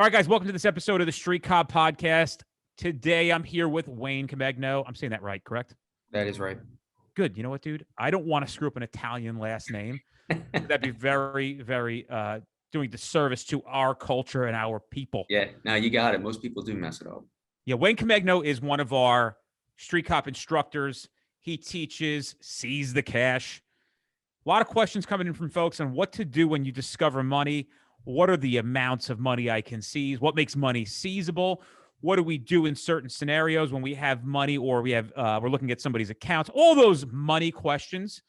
All right, guys, welcome to this episode of the Street Cop Podcast. Today, I'm here with Wayne Comegno. I'm saying that right, correct? That is right. Good. You know what, dude? I don't want to screw up an Italian last name. That'd be very doing disservice to our culture and our people. Yeah, no, you got it. Most people do mess it up. Yeah, Wayne Comegno is one of our Street Cop instructors. He teaches, sees the cash. A lot of questions coming in from folks on what to do when you discover money. What are the amounts of money I can seize? What makes money seizable? What do we do in certain scenarios when we have money or we're looking at somebody's accounts? All those money questions.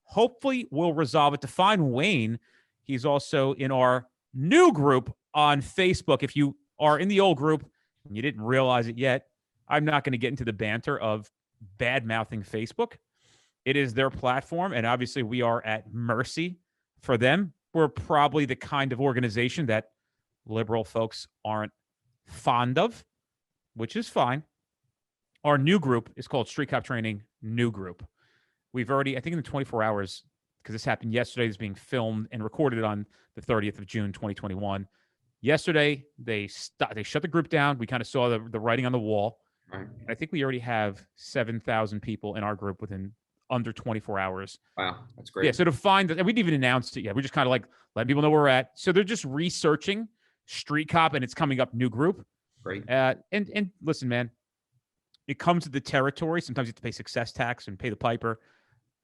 Hopefully, we'll resolve it. To find Wayne, he's also in our new group on Facebook. If you are in the old group and you didn't realize it yet, I'm not going to get into the banter of bad-mouthing Facebook. It is their platform, and obviously we are at mercy for them. We're probably the kind of organization that liberal folks aren't fond of, which is fine. Our new group is called Street Cop Training New Group. We've already, I think in the 24 hours, because this happened yesterday, it's being filmed and recorded on the 30th of June, 2021. Yesterday, they shut the group down. We kind of saw the writing on the wall. Right. And I think we already have 7,000 people in our group within under 24 hours. Wow, that's great. Yeah, so to find that, we didn't even announce it yet. We're just kind of like letting people know where we're at. So they're just researching Street Cop, and it's coming up new group. Great. And listen, man, it comes to the territory. Sometimes you have to pay success tax and pay the piper.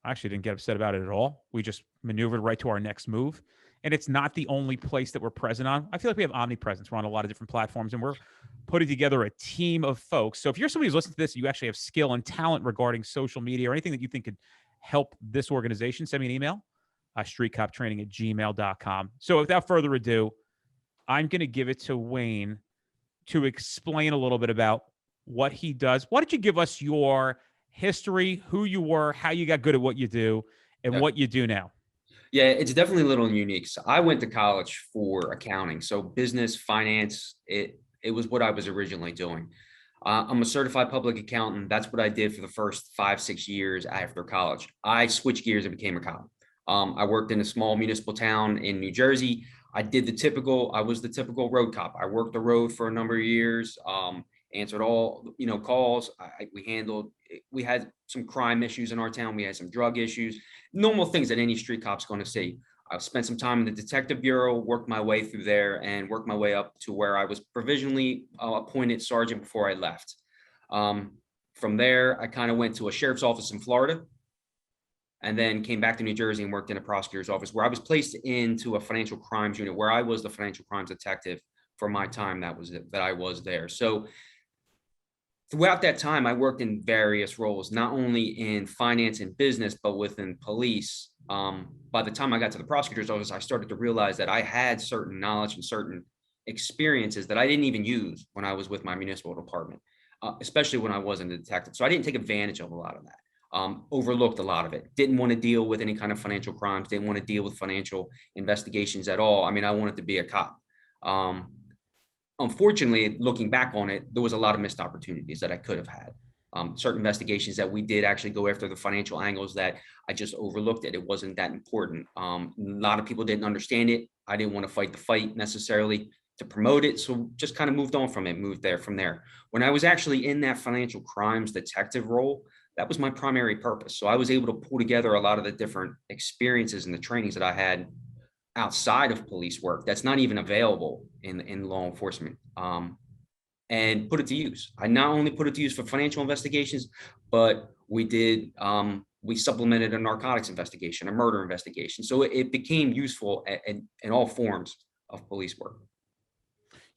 I actually didn't get upset about it at all. We just maneuvered right to our next move. And it's not the only place that we're present on. I feel like we have omnipresence. We're on a lot of different platforms, and we're putting together a team of folks. So if you're somebody who's listening to this, you actually have skill and talent regarding social media or anything that you think could help this organization, send me an email, streetcoptraining@gmail.com. So without further ado, I'm going to give it to Wayne to explain a little bit about what he does. Why don't you give us your history, who you were, how you got good at what you do, and what you do now? Yeah, it's definitely a little unique. So I went to college for accounting. So business, finance, it was what I was originally doing. I'm a certified public accountant. That's what I did for the first 5-6 years after college. I switched gears and became a cop. I worked in a small municipal town in New Jersey. I was the typical road cop. I worked the road for a number of years, answered all, calls. We had some crime issues in our town. We had some drug issues, normal things that any street cop's going to see. I spent some time in the detective bureau, worked my way through there, and worked my way up to where I was provisionally appointed sergeant before I left. From there, I kind of went to a sheriff's office in Florida, and then came back to New Jersey and worked in a prosecutor's office, where I was placed into a financial crimes unit, where I was the financial crimes detective for my time that I was there. So throughout that time, I worked in various roles, not only in finance and business, but within police. By the time I got to the prosecutor's office, I started to realize that I had certain knowledge and certain experiences that I didn't even use when I was with my municipal department, especially when I wasn't a detective. So I didn't take advantage of a lot of that. Overlooked a lot of it. Didn't want to deal with any kind of financial crimes. Didn't want to deal with financial investigations at all. I mean, I wanted to be a cop. Unfortunately, looking back on it, there was a lot of missed opportunities that I could have had. Certain investigations that we did actually go after the financial angles that I just overlooked it. It wasn't that important. A lot of people didn't understand it. I didn't want to fight the fight necessarily to promote it. So just kind of moved on from it, from there. When I was actually in that financial crimes detective role, that was my primary purpose. So I was able to pull together a lot of the different experiences and the trainings that I had outside of police work that's not even available in law enforcement, and put it to use. I not only put it to use for financial investigations, but we supplemented a narcotics investigation, a murder investigation. So it became useful in all forms of police work.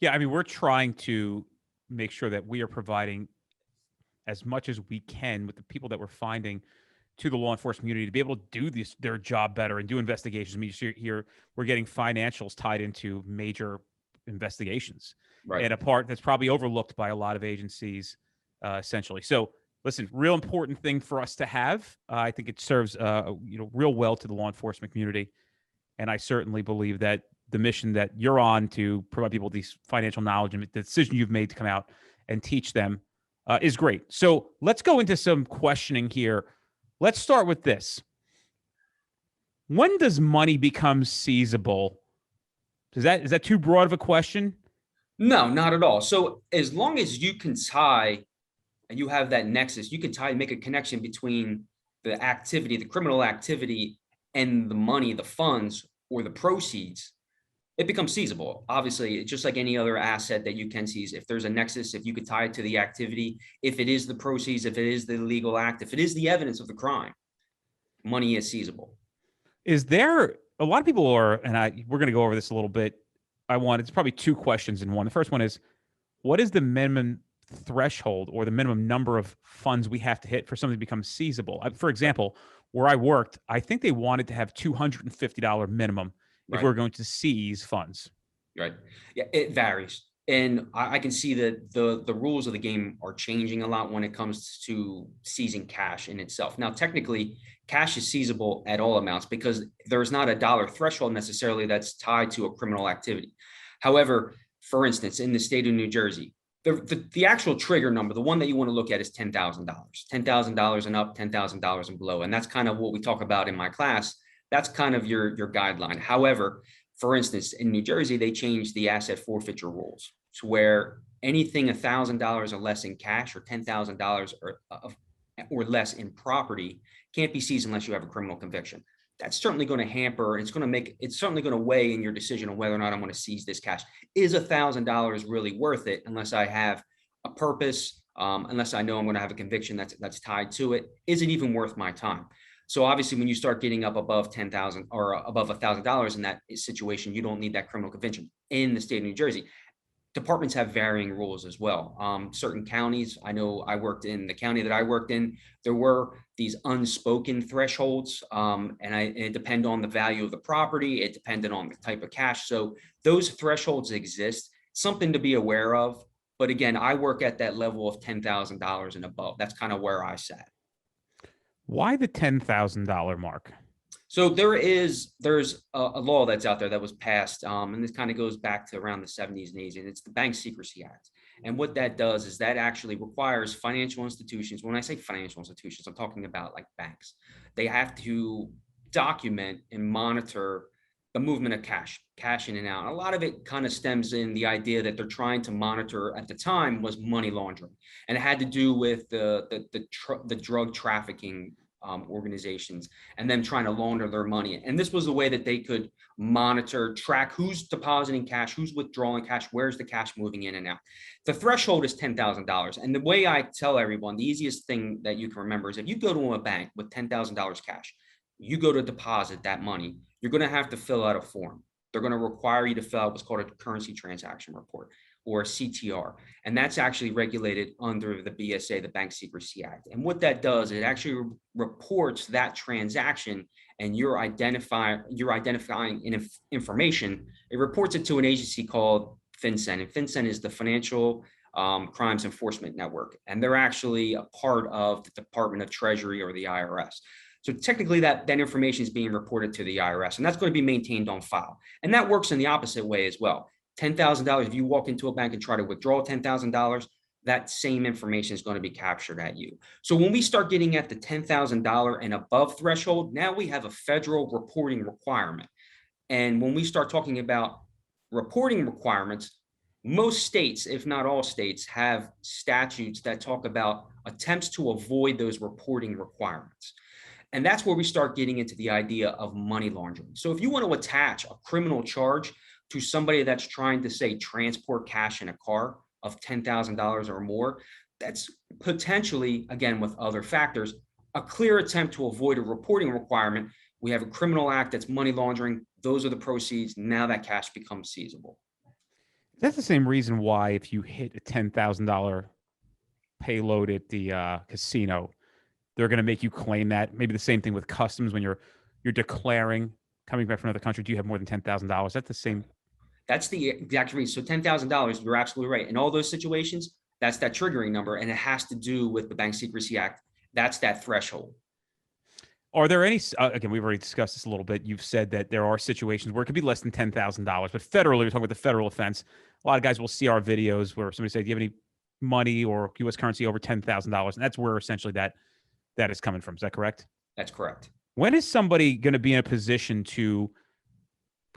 Yeah, I mean, we're trying to make sure that we are providing as much as we can with the people that we're finding to the law enforcement community to be able to do their job better and do investigations. I mean, here we're getting financials tied into major investigations, Right. And a part that's probably overlooked by a lot of agencies, essentially. So, listen, real important thing for us to have. I think it serves real well to the law enforcement community, and I certainly believe that the mission that you're on to provide people with these financial knowledge and the decision you've made to come out and teach them is great. So let's go into some questioning here. Let's start with this. When does money become seizable? Is that too broad of a question? No, not at all. So as long as you can tie and you have that nexus, you can make a connection between the activity, the criminal activity, and the money, the funds, or the proceeds, it becomes seizable. Obviously, just like any other asset that you can seize, if there's a nexus, if you could tie it to the activity, if it is the proceeds, if it is the legal act, if it is the evidence of the crime, money is seizable. Is there a lot of people are, and we're going to go over this a little bit. It's probably two questions in one. The first one is, what is the minimum threshold or the minimum number of funds we have to hit for something to become seizable? For example, where I worked, I think they wanted to have $250 minimum if Right. we're going to seize funds. Right. Yeah, it varies. And I can see that the rules of the game are changing a lot when it comes to seizing cash in itself. Now, technically, cash is seizable at all amounts because there's not a dollar threshold necessarily that's tied to a criminal activity. However, for instance, in the state of New Jersey, the actual trigger number, the one that you want to look at is $10,000, $10,000 and up, $10,000 and below. And that's kind of what we talk about in my class. That's kind of your guideline. However, for instance, in New Jersey, they changed the asset forfeiture rules to where anything $1,000 or less in cash or $10,000 or less in property can't be seized unless you have a criminal conviction. That's certainly going to hamper. It's certainly going to weigh in your decision on whether or not I'm going to seize this cash. Is $1,000 really worth it unless I have a purpose? Unless I know I'm going to have a conviction that's tied to it? Is it even worth my time? So obviously, when you start getting up above 10,000 or above $1,000 in that situation, you don't need that criminal conviction. In the state of New Jersey, departments have varying rules as well. Certain counties, I know I worked in the county that I worked in, there were these unspoken thresholds, and it depended on the value of the property. It depended on the type of cash. So those thresholds exist, something to be aware of. But again, I work at that level of $10,000 and above. That's kind of where I sat. Why the $10,000 mark? So there's a law that's out there that was passed, and this kind of goes back to around the 70s and 80s, and it's the Bank Secrecy Act. And what that does is that actually requires financial institutions. When I say financial institutions, I'm talking about like banks. They have to document and monitor the movement of cash in and out. And a lot of it kind of stems in the idea that they're trying to monitor at the time was money laundering, and it had to do with the drug trafficking organizations and them trying to launder their money. And this was the way that they could monitor, track who's depositing cash, who's withdrawing cash, where's the cash moving in and out. The threshold is $10,000. And the way I tell everyone, the easiest thing that you can remember is if you go to a bank with $10,000 cash, you go to deposit that money, you're going to have to fill out a form. They're going to require you to fill out what's called a currency transaction report, or a CTR. And that's actually regulated under the BSA, the Bank Secrecy Act. And what that does, it actually reports that transaction, and you're identifying information. It reports it to an agency called FINCEN. And FINCEN is the Financial Crimes Enforcement Network. And they're actually a part of the Department of Treasury, or the IRS. So technically that information is being reported to the IRS, and that's going to be maintained on file. And that works in the opposite way as well. $10,000, if you walk into a bank and try to withdraw $10,000, that same information is going to be captured at you. So when we start getting at the $10,000 and above threshold, now we have a federal reporting requirement. And when we start talking about reporting requirements, most states, if not all states, have statutes that talk about attempts to avoid those reporting requirements. And that's where we start getting into the idea of money laundering. So if you want to attach a criminal charge to somebody that's trying to, say, transport cash in a car of $10,000 or more, that's potentially, again, with other factors, a clear attempt to avoid a reporting requirement. We have a criminal act that's money laundering. Those are the proceeds. Now that cash becomes seizable. That's the same reason why if you hit a $10,000 payload at the casino, they're going to make you claim that. Maybe the same thing with customs when you're declaring coming back from another country. Do you have more than $10,000? That's the same. That's the exact reason. So $10,000, you're absolutely right. In all those situations, that's that triggering number, and it has to do with the Bank Secrecy Act. That's that threshold. Are there any, again, we've already discussed this a little bit. You've said that there are situations where it could be less than $10,000, but federally, we're talking about the federal offense. A lot of guys will see our videos where somebody says, do you have any money or U.S. currency over $10,000? And that's where essentially that is coming from. Is that correct? That's correct. When is somebody going to be in a position to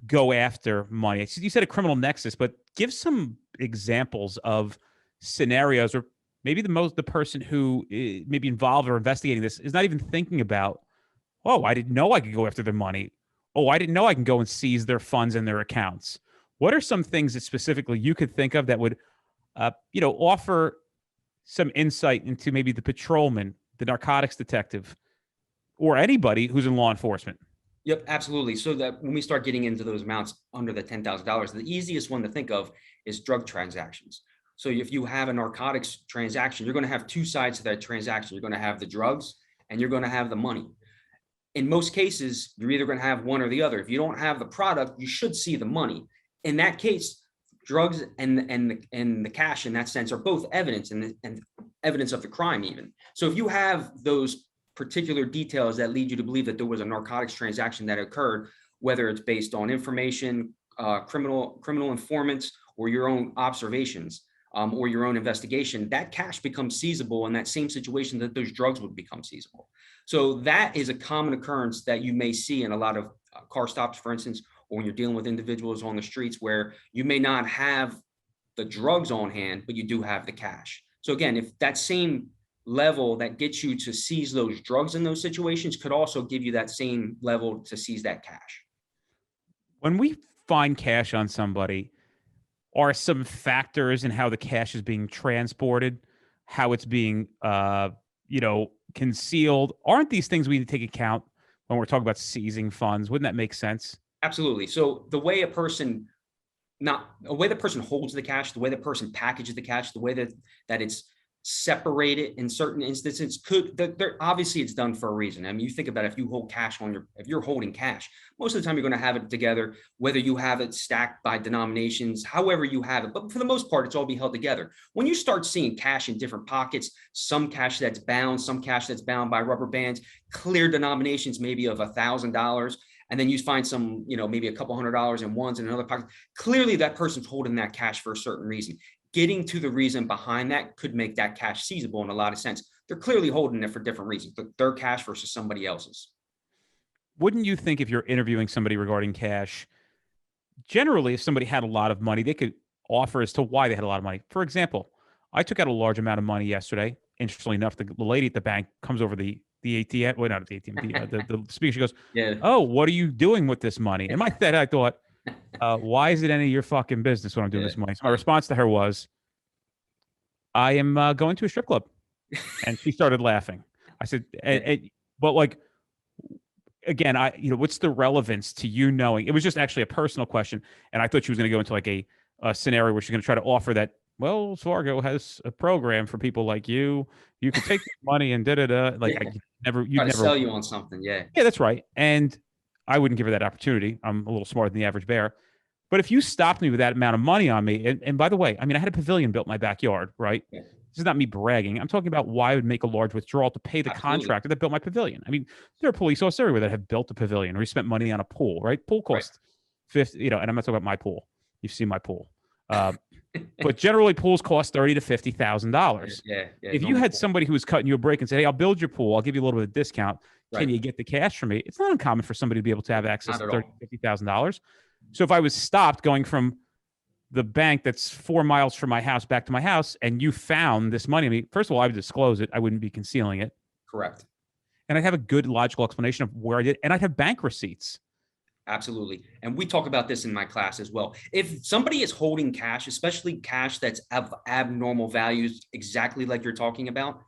go after money? You said a criminal nexus, but give some examples of scenarios where maybe the person who may be involved or investigating this is not even thinking about, oh, I didn't know I could go after their money. Oh, I didn't know I can go and seize their funds and their accounts. What are some things that specifically you could think of that would, offer some insight into maybe the patrolman, the narcotics detective, or anybody who's in law enforcement? Yep, absolutely. So that when we start getting into those amounts under the $10,000, the easiest one to think of is drug transactions. So if you have a narcotics transaction, you're going to have two sides to that transaction. You're going to have the drugs and you're going to have the money. In most cases, you're either going to have one or the other. If you don't have the product, you should see the money. In that case, drugs and the cash in that sense are both evidence and evidence of the crime even. So if you have those particular details that lead you to believe that there was a narcotics transaction that occurred, whether it's based on information, criminal informants, or your own observations, or your own investigation, that cash becomes seizable in that same situation that those drugs would become seizable. So that is a common occurrence that you may see in a lot of car stops, for instance, or when you're dealing with individuals on the streets where you may not have the drugs on hand, but you do have the cash. So again, if that same level that gets you to seize those drugs in those situations could also give you that same level to seize that cash. When we find cash on somebody, are some factors in how the cash is being transported, how it's being, concealed? Aren't these things we need to take account when we're talking about seizing funds? Wouldn't that make sense? Absolutely. So the way the person holds the cash, the way the person packages the cash, the way that it's separated in certain instances obviously it's done for a reason. I mean, you think about it, if you're holding cash, most of the time you're going to have it together, whether you have it stacked by denominations, however you have it, but for the most part, it's all be held together. When you start seeing cash in different pockets, some cash that's bound, some cash that's bound by rubber bands, clear denominations, maybe of $1,000, and then you find some, maybe a couple $100 in ones in another pocket, clearly that person's holding that cash for a certain reason. Getting to the reason behind that could make that cash seizable in a lot of sense. They're clearly holding it for different reasons, their cash versus somebody else's. Wouldn't you think if you're interviewing somebody regarding cash, generally, if somebody had a lot of money, they could offer as to why they had a lot of money? For example, I took out a large amount of money yesterday. Interestingly enough, the lady at the bank comes over the ATM, well, not the ATM, the speaker. She goes, Yeah. "Oh, what are you doing with this money?" In my head, I thought, why is it any of your fucking business what I'm doing with this money? So my response to her was, I am going to a strip club. And she started laughing. I said, but like, again, what's the relevance to you knowing? It was just actually a personal question. And I thought she was going to go into like a scenario where she's going to try to offer that, well, Fargo has a program for people like you. You can take money and da-da-da. Like, yeah. you'd never sell you on something. Yeah. Yeah, that's right. And I wouldn't give her that opportunity. I'm a little smarter than the average bear. But if you stopped me with that amount of money on me, and by the way, I mean, I had a pavilion built in my backyard, right? Yeah. This is not me bragging. I'm talking about why I would make a large withdrawal to pay the contractor that built my pavilion. I mean, there are police officers everywhere that have built a pavilion or we spent money on a pool, right? Pool costs $50, and I'm not talking about my pool. You've seen my pool. But generally pools cost $30,000 to $50,000. Yeah. If you had somebody who was cutting you a break and said, "Hey, I'll build your pool. I'll give you a little bit of discount. Can you get the cash from me?" It's not uncommon for somebody to be able to have access to $30,000 to $50,000. So if I was stopped going from the bank that's 4 miles from my house back to my house, and you found this money, I mean, first of all, I would disclose it. I wouldn't be concealing it. Correct. And I'd have a good logical explanation of where I did, and I'd have bank receipts. Absolutely. And we talk about this in my class as well. If somebody is holding cash, especially cash that's of abnormal values, exactly like you're talking about,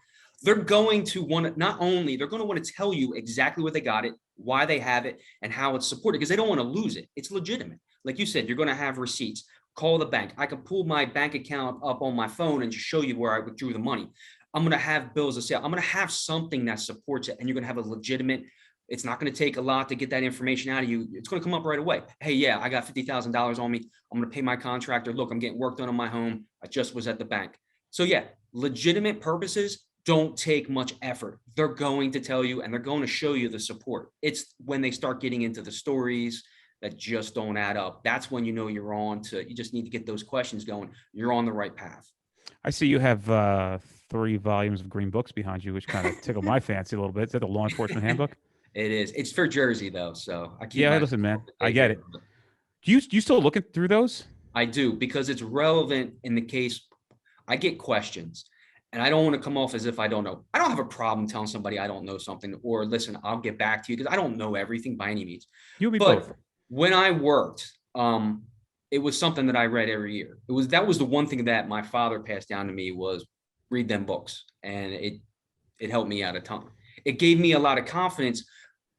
they're going to want to, not only they're going to want to tell you exactly what they got it, why they have it, and how it's supported, because they don't want to lose it. It's legitimate. Like you said, you're going to have receipts. Call the bank. I can pull my bank account up on my phone and just show you where I withdrew the money. I'm going to have bills of sale. I'm going to have something that supports it, and you're going to have a legitimate. It's not going to take a lot to get that information out of you. It's going to come up right away. Hey, yeah, I got $50,000 on me. I'm going to pay my contractor. Look, I'm getting work done on my home. I just was at the bank. So yeah, legitimate purposes don't take much effort. They're going to tell you, and they're going to show you the support. It's when they start getting into the stories that just don't add up. That's when you know you just need to get those questions going. You're on the right path. I see you have 3 volumes of green books behind you, which kind of tickle my fancy a little bit. Is that the law enforcement handbook? It is. It's for Jersey though, so I keep. Yeah, listen, man, I get it. Do you still looking through those? I do, because it's relevant in the case. I get questions and I don't want to come off as if I don't know. I don't have a problem telling somebody I don't know something, or listen, I'll get back to you, because I don't know everything by any means. You and me But both. when I worked, it was something that I read every year. That was the one thing that my father passed down to me, was read them books. And it helped me out a ton. It gave me a lot of confidence,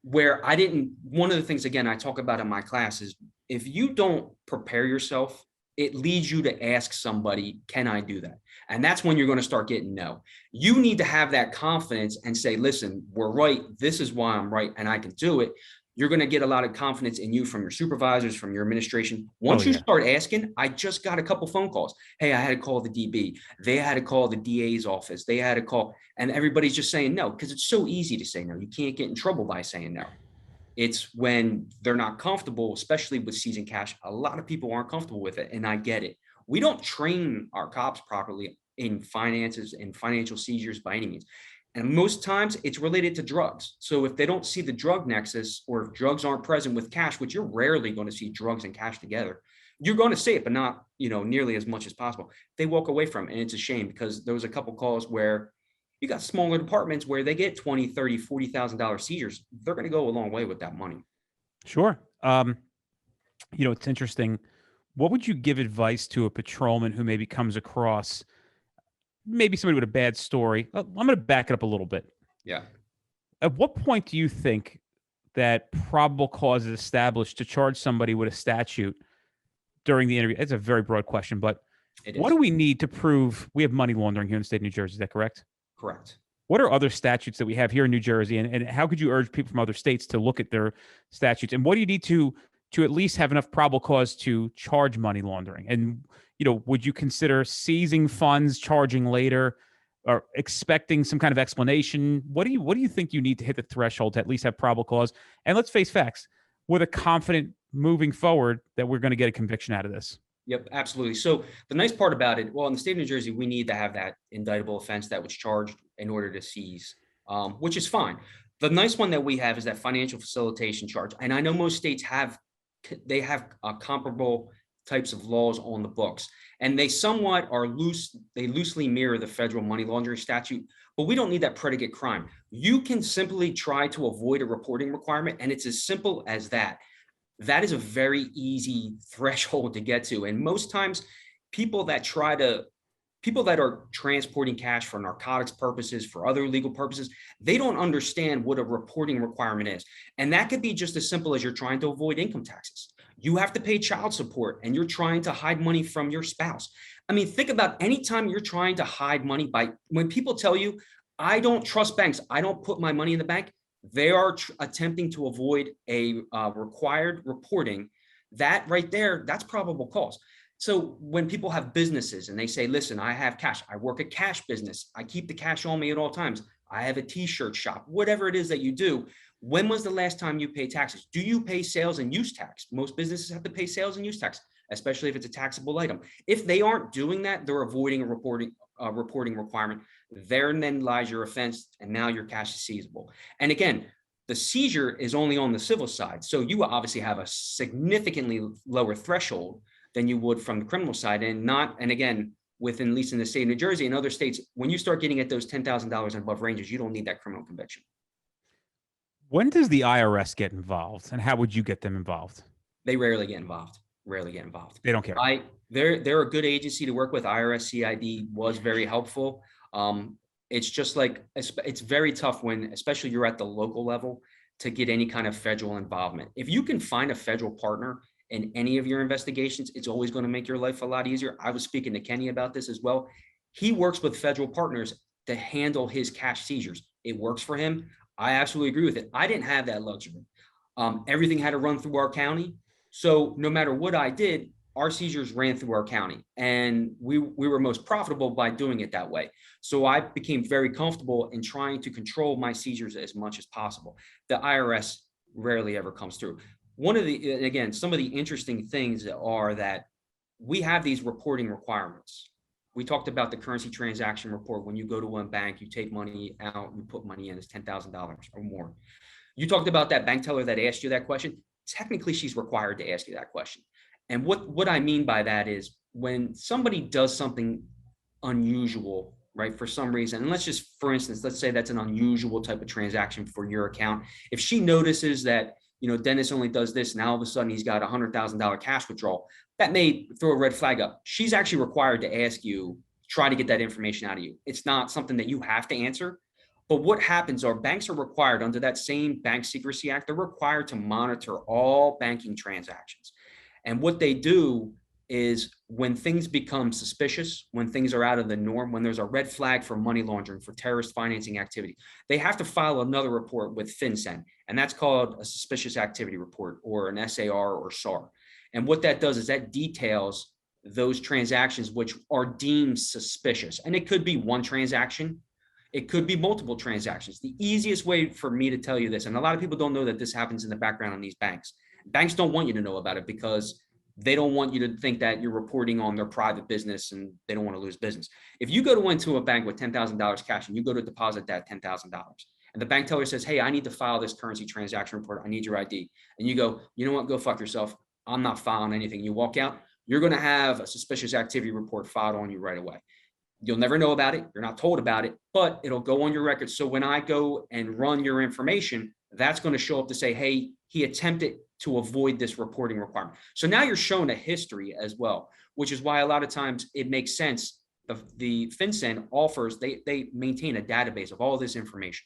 where I didn't. One of the things, again, I talk about in my class is, if you don't prepare yourself, it leads you to ask somebody, can I do that? And that's when you're going to start getting no. You need to have that confidence and say, listen, we're right. This is why I'm right, and I can do it. You're going to get a lot of confidence in you from your supervisors, from your administration. Oh Once you yeah. start asking, I just got a couple phone calls. Hey, I had to call the DB. They had to call the DA's office. They had to call, and everybody's just saying no, because it's so easy to say no. You can't get in trouble by saying no. It's when they're not comfortable, especially with seizing cash. A lot of people aren't comfortable with it, and I get it. We don't train our cops properly in finances and financial seizures by any means. And most times it's related to drugs. So if they don't see the drug nexus, or if drugs aren't present with cash, which you're rarely going to see drugs and cash together, you're going to see it, but not, nearly as much as possible. They walk away from it, and it's a shame, because there was a couple calls where you got smaller departments where they get 20, 30, $40,000 seizures. They're going to go a long way with that money. Sure. It's interesting. What would you give advice to a patrolman who maybe comes across maybe somebody with a bad story? I'm going to back it up a little bit. Yeah. At what point do you think that probable cause is established to charge somebody with a statute during the interview? It's a very broad question, but what do we need to prove we have money laundering here in the state of New Jersey? Is that correct? Correct. What are other statutes that we have here in New Jersey, and how could you urge people from other states to look at their statutes? And what do you need to at least have enough probable cause to charge money laundering? And would you consider seizing funds, charging later, or expecting some kind of explanation? What do you think you need to hit the threshold to at least have probable cause? And let's face facts, with a confident moving forward that we're going to get a conviction out of this. Yep, absolutely. So the nice part about it, well, in the state of New Jersey, we need to have that indictable offense that was charged in order to seize, which is fine. The nice one that we have is that financial facilitation charge. And I know most states have comparable types of laws on the books, and they somewhat are loose. They loosely mirror the federal money laundering statute, but we don't need that predicate crime. You can simply try to avoid a reporting requirement, and it's as simple as that. That is a very easy threshold to get to. And most times people that are transporting cash for narcotics purposes, for other legal purposes, they don't understand what a reporting requirement is. And that could be just as simple as you're trying to avoid income taxes. You have to pay child support and you're trying to hide money from your spouse. I mean, think about any time you're trying to hide money when people tell you, I don't trust banks, I don't put my money in the bank. They are attempting to avoid a required reporting. That right there, that's probable cause. So when people have businesses and they say, listen, I have cash, I work a cash business, I keep the cash on me at all times, I have a t-shirt shop, whatever it is that you do, when was the last time you paid taxes? Do you pay sales and use tax? Most businesses have to pay sales and use tax, especially if it's a taxable item. If they aren't doing that, they're avoiding a reporting requirement. Therein then lies your offense, and now your cash is seizable. And again, the seizure is only on the civil side. So you obviously have a significantly lower threshold than you would from the criminal side. And again, within, at least in the state of New Jersey and other states, when you start getting at those $10,000 and above ranges, you don't need that criminal conviction. When does the IRS get involved, and how would you get them involved? They rarely get involved. They don't care. They're a good agency to work with. IRS CID was very helpful. It's just like, it's very tough when, especially you're at the local level, to get any kind of federal involvement. If you can find a federal partner in any of your investigations, it's always going to make your life a lot easier. I was speaking to Kenny about this as well. He works with federal partners to handle his cash seizures. It works for him. I absolutely agree with it. I didn't have that luxury. Everything had to run through our county. So no matter what I did, our seizures ran through our county, and we were most profitable by doing it that way. So I became very comfortable in trying to control my seizures as much as possible. The IRS rarely ever comes through. Some of the interesting things are that we have these reporting requirements. We talked about the currency transaction report. When you go to one bank, you take money out, you put money in, it's $10,000 or more. You talked about that bank teller that asked you that question. Technically, she's required to ask you that question. And what I mean by that is when somebody does something unusual, right, for some reason, and let's just, for instance, let's say that's an unusual type of transaction for your account. If she notices that, Dennis only does this, and all of a sudden he's got $100,000 cash withdrawal, that may throw a red flag up. She's actually required to ask you, try to get that information out of you. It's not something that you have to answer. But what happens are banks are required under that same Bank Secrecy Act, they're required to monitor all banking transactions. And what they do is when things become suspicious, when things are out of the norm, when there's a red flag for money laundering, for terrorist financing activity, they have to file another report with FinCEN, and that's called a suspicious activity report, or an SAR or SAR. And what that does is that details those transactions which are deemed suspicious. And it could be one transaction, it could be multiple transactions. The easiest way for me to tell you this, and a lot of people don't know that this happens in the background on these banks. Banks don't want you to know about it because they don't want you to think that you're reporting on their private business and they don't want to lose business. If you go into a bank with $10,000 cash and you go to deposit that $10,000 and the bank teller says, hey, I need to file this currency transaction report, I need your ID. And you go, you know what, go fuck yourself. I'm not filing anything. You walk out, you're going to have a suspicious activity report filed on you right away. You'll never know about it. You're not told about it, but it'll go on your record. So when I go and run your information, that's going to show up to say, hey, he attempted to avoid this reporting requirement. So now you're shown a history as well, which is why a lot of times it makes sense. The FinCEN offers, they maintain a database of all this information,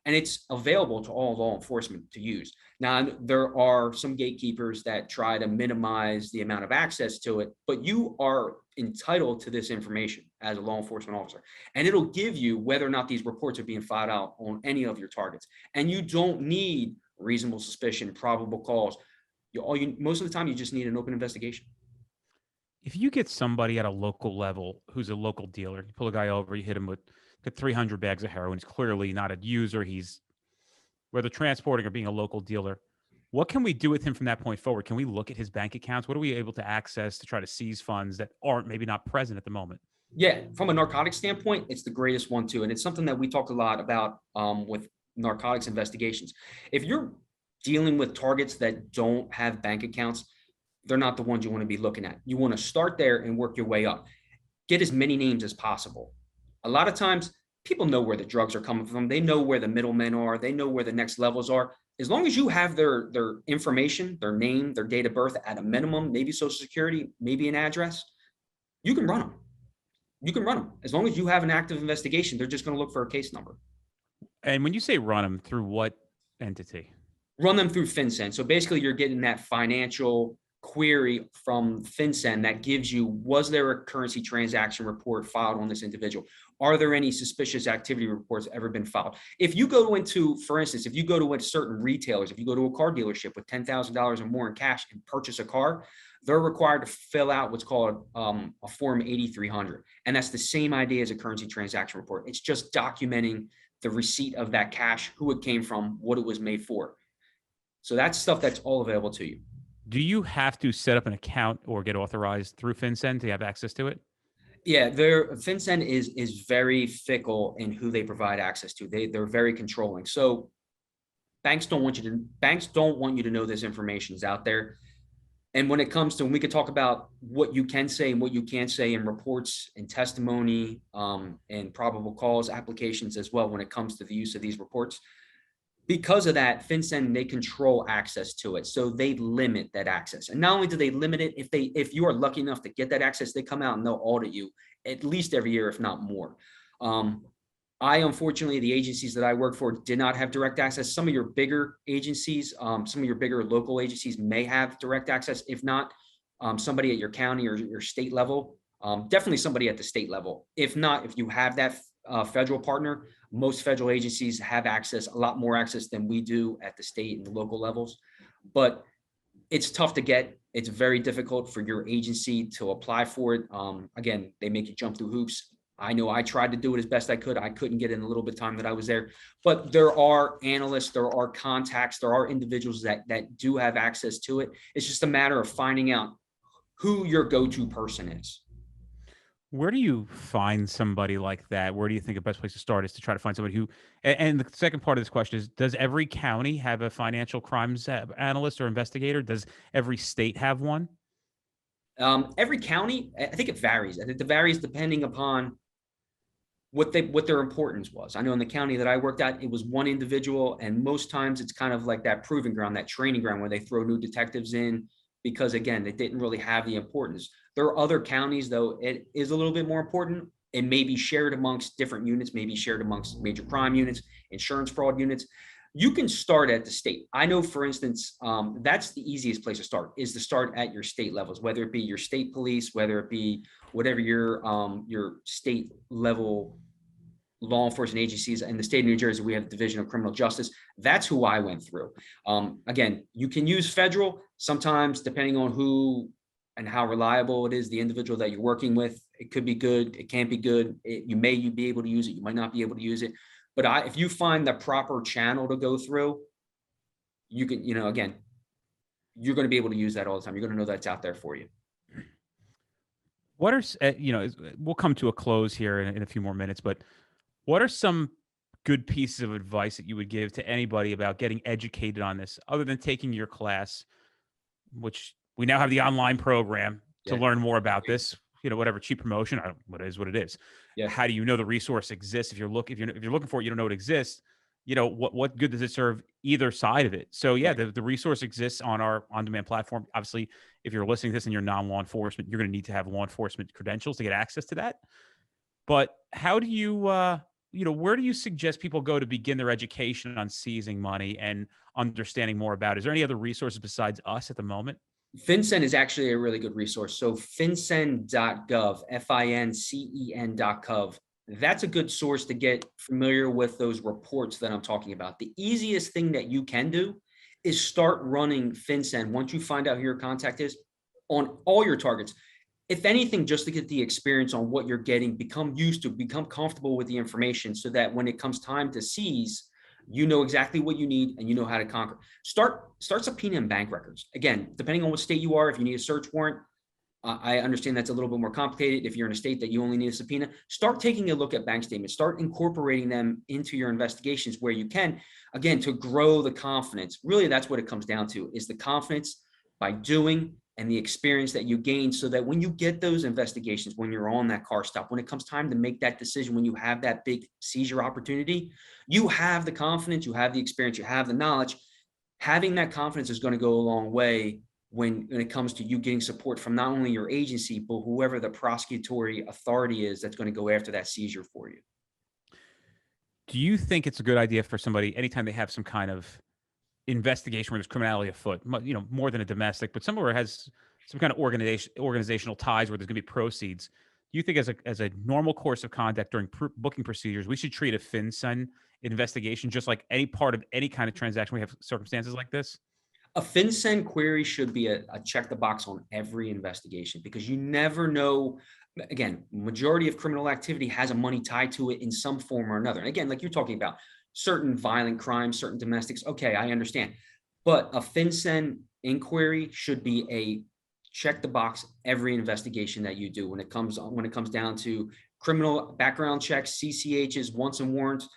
and it's available to all law enforcement to use. Now, there are some gatekeepers that try to minimize the amount of access to it, but you are entitled to this information as a law enforcement officer, and it'll give you whether or not these reports are being filed out on any of your targets. And you don't need reasonable suspicion, probable cause. Most of the time, you just need an open investigation. If you get somebody at a local level who's a local dealer, you pull a guy over, you hit him with 300 bags of heroin. He's clearly not a user. He's whether transporting or being a local dealer. What can we do with him from that point forward? Can we look at his bank accounts? What are we able to access to try to seize funds that aren't maybe not present at the moment? Yeah, from a narcotics standpoint, it's the greatest one too. And it's something that we talk a lot about with narcotics investigations. If you're dealing with targets that don't have bank accounts, they're not the ones you want to be looking at. You want to start there and work your way up. Get as many names as possible. A lot of times people know where the drugs are coming from. They know where the middlemen are. They know where the next levels are. As long as you have their information, their name, their date of birth at a minimum, maybe social security, maybe an address, you can run them. You can run them. As long as you have an active investigation, they're just going to look for a case number. And when you say run them, through what entity? Run them through FinCEN. So basically you're getting that financial query from FinCEN that gives you, was there a currency transaction report filed on this individual? Are there any suspicious activity reports ever been filed? If you go into, for instance, if you go to a certain retailers, if you go to a car dealership with $10,000 or more in cash and purchase a car, they're required to fill out what's called a Form 8300. And that's the same idea as a currency transaction report. It's just documenting the receipt of that cash, who it came from, what it was made for. So that's stuff that's all available to you. Do you have to set up an account or get authorized through FinCEN to have access to it? Yeah, FinCEN is very fickle in who they provide access to. They're very controlling. So banks don't want you to know this information is out there. And when it comes to, we could talk about what you can say and what you can't say in reports and testimony and probable cause applications as well when it comes to the use of these reports. Because of that, FinCEN, they control access to it. So they limit that access. And not only do they limit it, if you are lucky enough to get that access, they come out and they'll audit you at least every year, if not more. Unfortunately, the agencies that I work for did not have direct access. Some of your bigger agencies, some of your bigger local agencies may have direct access. If not, somebody at your county or your state level, definitely somebody at the state level. If not, if you have that federal partner, most federal agencies have access, a lot more access than we do at the state and the local levels. But it's tough to get. It's very difficult for your agency to apply for it. Again, they make you jump through hoops. I know I tried to do it as best I could. I couldn't get in a little bit of time that I was there, but there are analysts, there are contacts, there are individuals that do have access to it. It's just a matter of finding out who your go-to person is. Where do you find somebody like that? Where do you think the best place to start is to try to find somebody who, and the second part of this question is, does every county have a financial crimes analyst or investigator? Does every state have one? Every county, I think it varies. I think it varies depending upon what their importance was. I know in the county that I worked at, it was one individual, and most times it's kind of like that proving ground, that training ground where they throw new detectives in because again, they didn't really have the importance. There are other counties though, it is a little bit more important. It may be shared amongst different units, maybe shared amongst major crime units, insurance fraud units. You can start at the state. I know, for instance, that's the easiest place to start, is to start at your state levels, whether it be your state police, whether it be whatever your state level law enforcement agencies. In the state of New Jersey, we have the Division of Criminal Justice. That's who I went through. Again, you can use federal sometimes, depending on who and how reliable it is, the individual that you're working with. It could be good, it can't be good. You may be able to use it, you might not be able to use it. But if you find the proper channel to go through, you can, again, you're going to be able to use that all the time. You're going to know that's out there for you. What are, we'll come to a close here in a few more minutes, but what are some good pieces of advice that you would give to anybody about getting educated on this, other than taking your class, which we now have the online program to learn more about this, whatever cheap promotion, what it is. Yeah. How do you know the resource exists? If you're looking for it, you don't know it exists. What good does it serve either side of it? So yeah, Right. the resource exists on our on-demand platform. Obviously, if you're listening to this and you're non-law enforcement, you're going to need to have law enforcement credentials to get access to that. But how do you, where do you suggest people go to begin their education on seizing money and understanding more about it? Is there any other resources besides us at the moment? FinCEN is actually a really good resource. So fincen.gov, FINCEN.gov. That's a good source to get familiar with those reports that I'm talking about. The easiest thing that you can do is start running FinCEN once you find out who your contact is on all your targets. If anything, just to get the experience on what you're getting, become used to, become comfortable with the information so that when it comes time to seize, you know exactly what you need and you know how to conquer. Start subpoenaing bank records. Again, depending on what state you are, if you need a search warrant, I understand that's a little bit more complicated. If you're in a state that you only need a subpoena, start taking a look at bank statements, start incorporating them into your investigations where you can, again, to grow the confidence. Really, that's what it comes down to, is the confidence by doing and the experience that you gain, so that when you get those investigations, when you're on that car stop, when it comes time to make that decision, when you have that big seizure opportunity, you have the confidence, you have the experience, you have the knowledge. Having that confidence is going to go a long way when it comes to you getting support from not only your agency, but whoever the prosecutory authority is that's going to go after that seizure for you. Do you think it's a good idea for somebody, anytime they have some kind of investigation where there's criminality afoot, more than a domestic, but somewhere it has some kind of organizational ties where there's going to be proceeds? Do you think as a normal course of conduct during booking procedures, we should treat a FinCEN investigation just like any part of any kind of transaction we have circumstances like this? A FinCEN query should be a check the box on every investigation, because you never know. Again, majority of criminal activity has a money tied to it in some form or another. And again, like you're talking about, certain violent crimes, certain domestics. Okay, I understand. But a FinCEN inquiry should be a check the box every investigation that you do when it comes down to criminal background checks, CCHs, wants and warrants.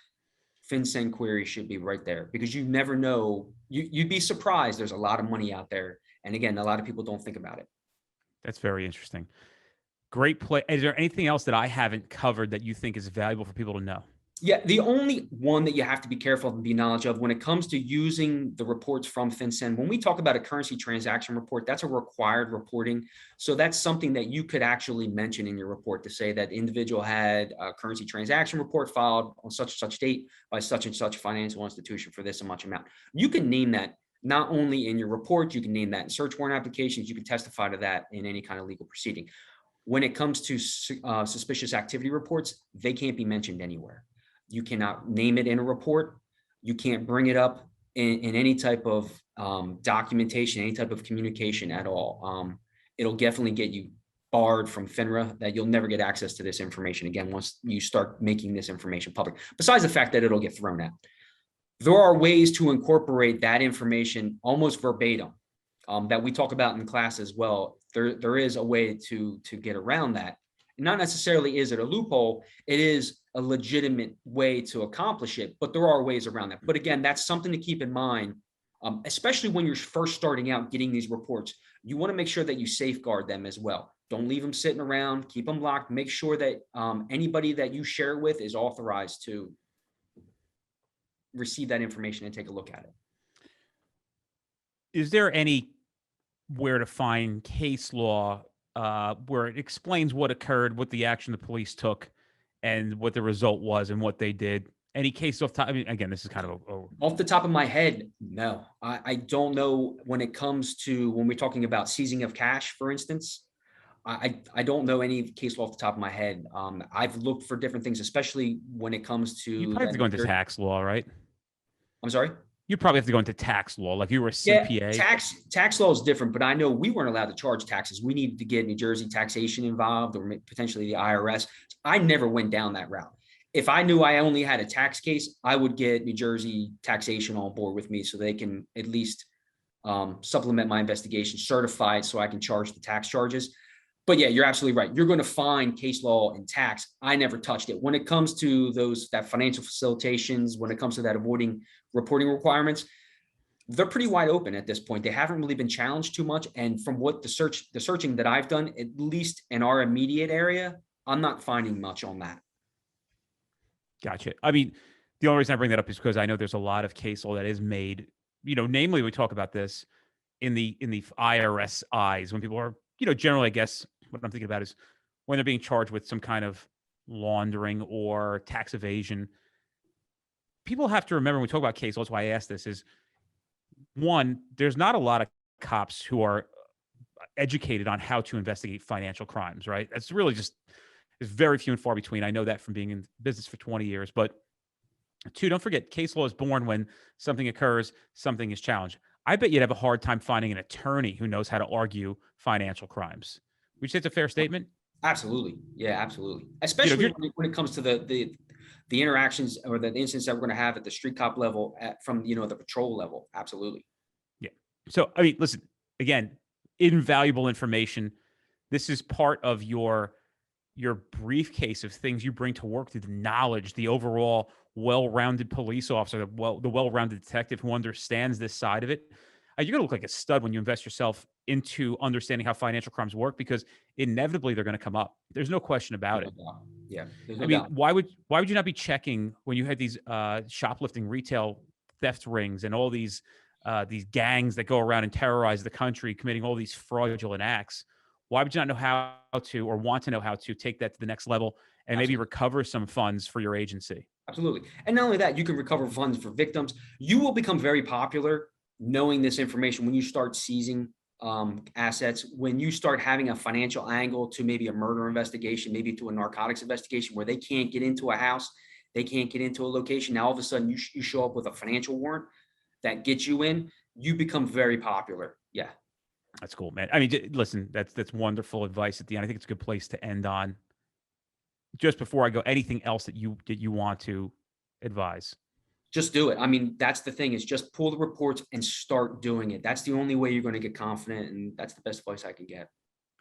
FinCEN query should be right there, because you never know. You'd be surprised. There's a lot of money out there. And again, a lot of people don't think about it. That's very interesting. Great play. Is there anything else that I haven't covered that you think is valuable for people to know? Yeah, the only one that you have to be careful and be knowledge of when it comes to using the reports from FinCEN, when we talk about a currency transaction report, that's a required reporting. So that's something that you could actually mention in your report to say that the individual had a currency transaction report filed on such and such date by such and such financial institution for this much amount. You can name that not only in your report, you can name that in search warrant applications, you can testify to that in any kind of legal proceeding. When it comes to suspicious activity reports, they can't be mentioned anywhere. You cannot name it in a report. You can't bring it up in any type of documentation, any type of communication at all. It'll definitely get you barred from FINRA, that you'll never get access to this information again once you start making this information public, besides the fact that it'll get thrown out. There are ways to incorporate that information almost verbatim that we talk about in class as well. There is a way to get around that. Not necessarily is it a loophole, it is a legitimate way to accomplish it, but there are ways around that. But again, that's something to keep in mind especially when you're first starting out getting these reports. You want to make sure that you safeguard them as well. Don't leave them sitting around, keep them locked. Make sure that anybody that you share with is authorized to receive that information and take a look at it. Is there any where to find case law where it explains what occurred, what the action the police took, and what the result was and what they did? Any case off top? I mean, again, this is kind of off the top of my head. No, I don't know when it comes to when we're talking about seizing of cash, for instance. I don't know any case law off the top of my head. I've looked for different things, especially when it comes to. You probably have to go into tax law, right? I'm sorry? You probably have to go into tax law, like you were a CPA. Yeah, tax law is different, but I know we weren't allowed to charge taxes. We needed to get New Jersey taxation involved or potentially the IRS. I never went down that route. If I knew I only had a tax case, I would get New Jersey taxation on board with me so they can at least supplement my investigation, certified so I can charge the tax charges. But yeah, you're absolutely right. You're going to find case law in tax. I never touched it. When it comes to that financial facilitations, when it comes to that avoiding reporting requirements, they're pretty wide open at this point. They haven't really been challenged too much. And from what the searching that I've done, at least in our immediate area, I'm not finding much on that. Gotcha. I mean, the only reason I bring that up is because I know there's a lot of case law that is made, namely we talk about this in the IRS eyes when people are, generally, I guess what I'm thinking about is when they're being charged with some kind of laundering or tax evasion. People have to remember when we talk about case law, that's why I asked this, is one, there's not a lot of cops who are educated on how to investigate financial crimes, right? That's really just is very few and far between. I know that from being in business for 20 years. But two, don't forget, case law is born when something occurs, something is challenged. I bet you'd have a hard time finding an attorney who knows how to argue financial crimes. Would you say it's a fair statement? Absolutely. Yeah, absolutely. Especially when it comes to the interactions or the incidents that we're going to have at the street cop level from, the patrol level. Absolutely. Yeah. So, I mean, listen, again, invaluable information. This is part of your briefcase of things you bring to work, through the knowledge, the overall well-rounded police officer, the well-rounded detective who understands this side of it. You're going to look like a stud when you invest yourself into understanding how financial crimes work, because inevitably they're going to come up. There's no question about it. Yeah. I mean, why would you not be checking when you had these shoplifting retail theft rings and all these gangs that go around and terrorize the country, committing all these fraudulent acts? Why would you not know how to, or want to know how to, take that to the next level and maybe recover some funds for your agency? Absolutely. And not only that, you can recover funds for victims. You will become very popular knowing this information when you start seizing assets, when you start having a financial angle to maybe a murder investigation, maybe to a narcotics investigation where they can't get into a house, they can't get into a location. Now, all of a sudden you show up with a financial warrant that gets you in, you become very popular. Yeah. That's cool, man. I mean, listen, that's wonderful advice at the end. I think it's a good place to end on. Just before I go, anything else that you want to advise? Just do it. I mean, that's the thing, is just pull the reports and start doing it. That's the only way you're going to get confident. And that's the best advice I can get.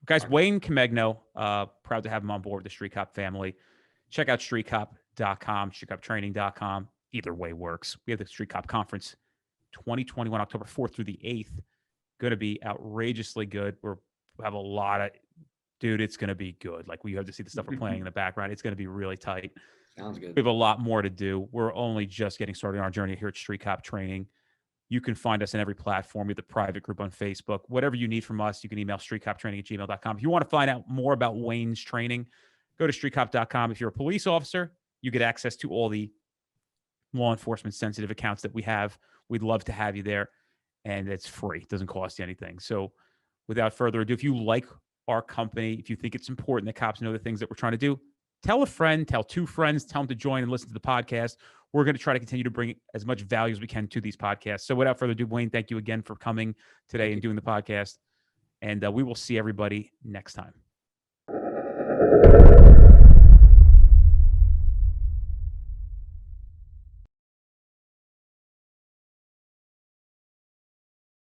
Guys, Wayne Comegno, proud to have him on board the Street Cop family. Check out streetcop.com, streetcoptraining.com. Either way works. We have the Street Cop Conference 2021, October 4th through the 8th. Going to be outrageously good. We have a lot of, dude, it's going to be good. Like, you have to see the stuff we're playing in the background. It's going to be really tight. Sounds good. We have a lot more to do. We're only just getting started on our journey here at Street Cop Training. You can find us in every platform. We have the private group on Facebook. Whatever you need from us, you can email streetcoptraining@gmail.com. If you want to find out more about Wayne's training, go to streetcop.com. If you're a police officer, you get access to all the law enforcement sensitive accounts that we have. We'd love to have you there. And it's free. It doesn't cost you anything. So without further ado, if you like our company, if you think it's important that cops know the things that we're trying to do, tell a friend, tell two friends, tell them to join and listen to the podcast. We're going to try to continue to bring as much value as we can to these podcasts. So without further ado, Wayne, thank you again for coming today and doing the podcast. And we will see everybody next time.